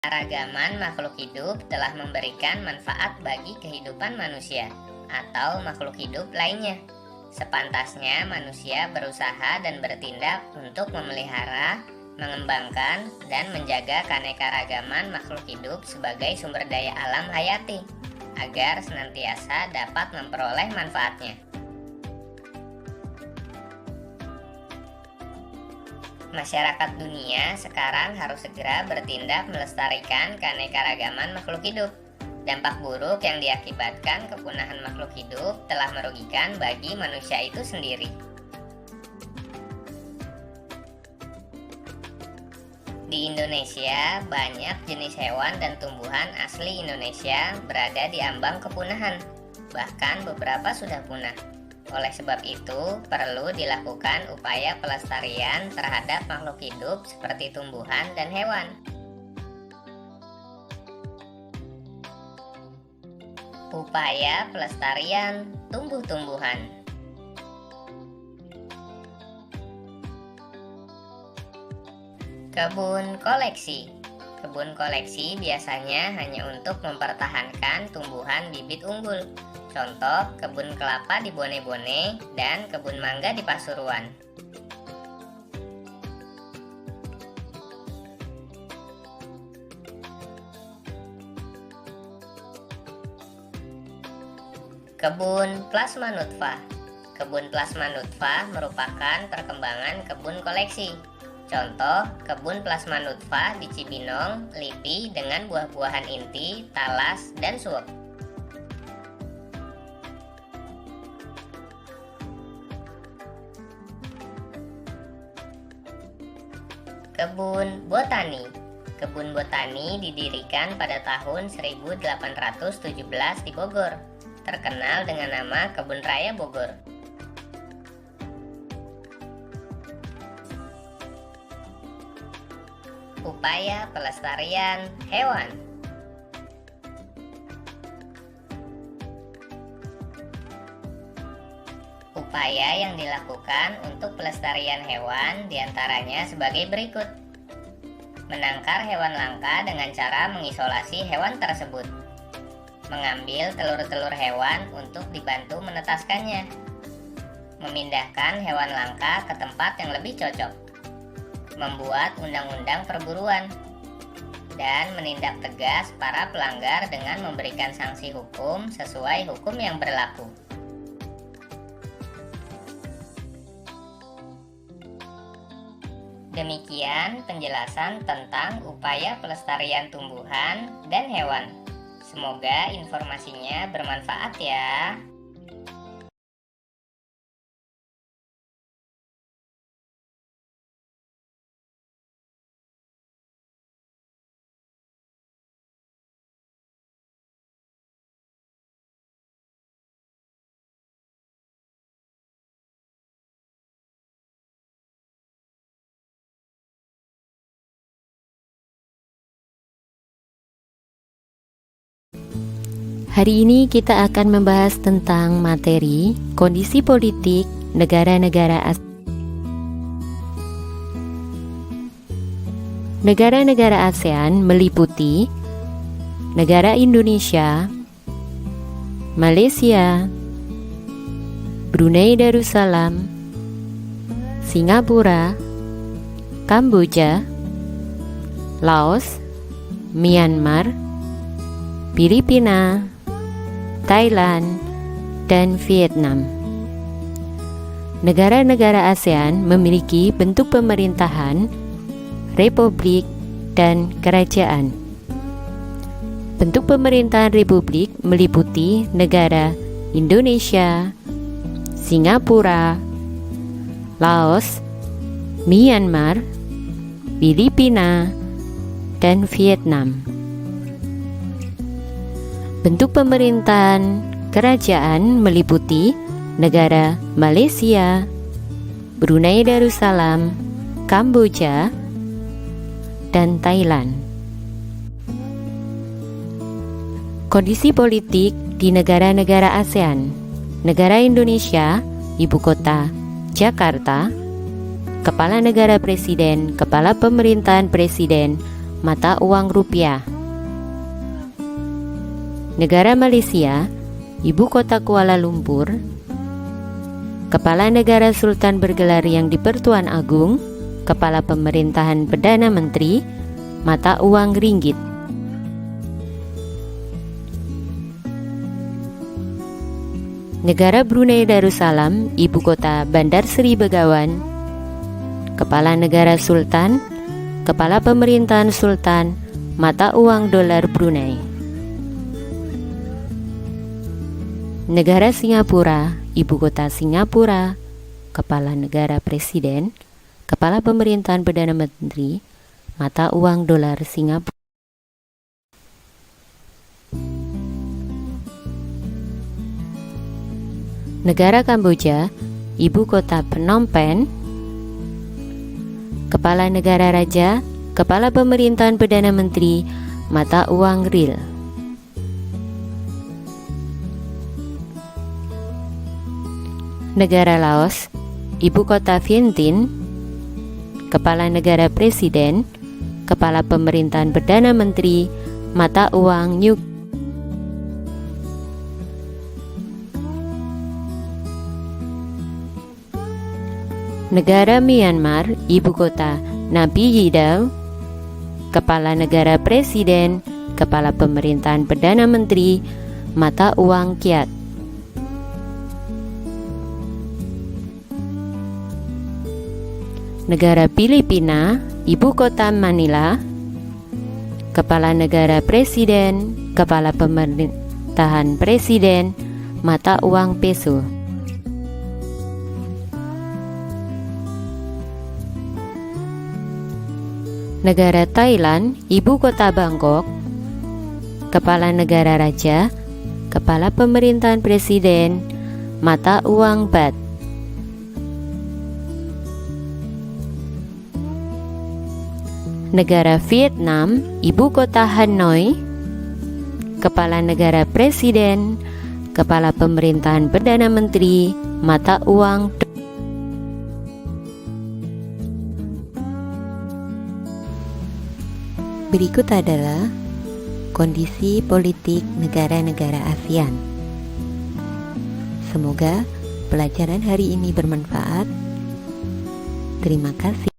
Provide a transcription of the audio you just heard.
Keragaman makhluk hidup telah memberikan manfaat bagi kehidupan manusia atau makhluk hidup lainnya. Sepantasnya manusia berusaha dan bertindak untuk memelihara, mengembangkan, dan menjaga keanekaragaman makhluk hidup sebagai sumber daya alam hayati, agar senantiasa dapat memperoleh manfaatnya. Masyarakat dunia sekarang harus segera bertindak melestarikan keanekaragaman makhluk hidup. Dampak buruk yang diakibatkan kepunahan makhluk hidup telah merugikan bagi manusia itu sendiri. Di Indonesia, banyak jenis hewan dan tumbuhan asli Indonesia berada di ambang kepunahan, bahkan beberapa sudah punah. Oleh sebab itu, perlu dilakukan upaya pelestarian terhadap makhluk hidup seperti tumbuhan dan hewan. Upaya pelestarian tumbuh-tumbuhan. Kebun koleksi. Kebun koleksi biasanya hanya untuk mempertahankan tumbuhan bibit unggul. Contoh, kebun kelapa di Bone-Bone dan kebun mangga di Pasuruan. Kebun plasma nutfah. Kebun plasma nutfah merupakan perkembangan kebun koleksi. Contoh, kebun plasma nutfah di Cibinong, Lipi dengan buah-buahan inti, talas, dan suwek. Kebun botani. Kebun botani didirikan pada tahun 1817 di Bogor, terkenal dengan nama Kebun Raya Bogor. Upaya pelestarian hewan. Upaya yang dilakukan untuk pelestarian hewan diantaranya sebagai berikut. Menangkar hewan langka dengan cara mengisolasi hewan tersebut. Mengambil telur-telur hewan untuk dibantu menetaskannya. Memindahkan hewan langka ke tempat yang lebih cocok. Membuat undang-undang perburuan. Dan menindak tegas para pelanggar dengan memberikan sanksi hukum sesuai hukum yang berlaku. Demikian penjelasan tentang upaya pelestarian tumbuhan dan hewan. Semoga informasinya bermanfaat ya. Hari ini kita akan membahas tentang materi kondisi politik negara-negara Negara-negara ASEAN meliputi negara Indonesia, Malaysia, Brunei Darussalam, Singapura, Kamboja, Laos, Myanmar, Filipina, Thailand, dan Vietnam. Negara-negara ASEAN memiliki bentuk pemerintahan, republik, dan kerajaan. Bentuk pemerintahan republik meliputi negara Indonesia, Singapura, Laos, Myanmar, Filipina, dan Vietnam. Bentuk pemerintahan kerajaan meliputi negara Malaysia, Brunei Darussalam, Kamboja, dan Thailand. Kondisi politik di negara-negara ASEAN. Negara Indonesia, ibu kota Jakarta. Kepala negara presiden, kepala pemerintahan presiden, mata uang rupiah. Negara Malaysia, ibu kota Kuala Lumpur. Kepala negara sultan bergelar yang di-Pertuan Agung. Kepala pemerintahan Perdana Menteri, mata uang ringgit. Negara Brunei Darussalam, ibu kota Bandar Seri Begawan. Kepala negara sultan, kepala pemerintahan sultan, mata uang dolar Brunei. Negara Singapura, ibu kota Singapura, kepala negara presiden, kepala pemerintahan Perdana Menteri, mata uang dolar Singapura. Negara Kamboja, ibu kota Phnom Penh, kepala negara raja, kepala pemerintahan Perdana Menteri, mata uang riel. Negara Laos, ibu kota Vientiane, kepala negara presiden, kepala pemerintahan Perdana Menteri, mata uang New. Negara Myanmar, ibu kota Naypyidaw, kepala negara presiden, kepala pemerintahan Perdana Menteri, mata uang Kyat. Negara Filipina, ibu kota Manila, kepala negara presiden, kepala pemerintahan presiden, mata uang peso. Negara Thailand, ibu kota Bangkok, kepala negara raja, kepala pemerintahan presiden, mata uang baht. Negara Vietnam, ibu kota Hanoi, kepala negara presiden, kepala pemerintahan Perdana Menteri, mata uang. Berikut adalah kondisi politik negara-negara ASEAN. Semoga pelajaran hari ini bermanfaat. Terima kasih.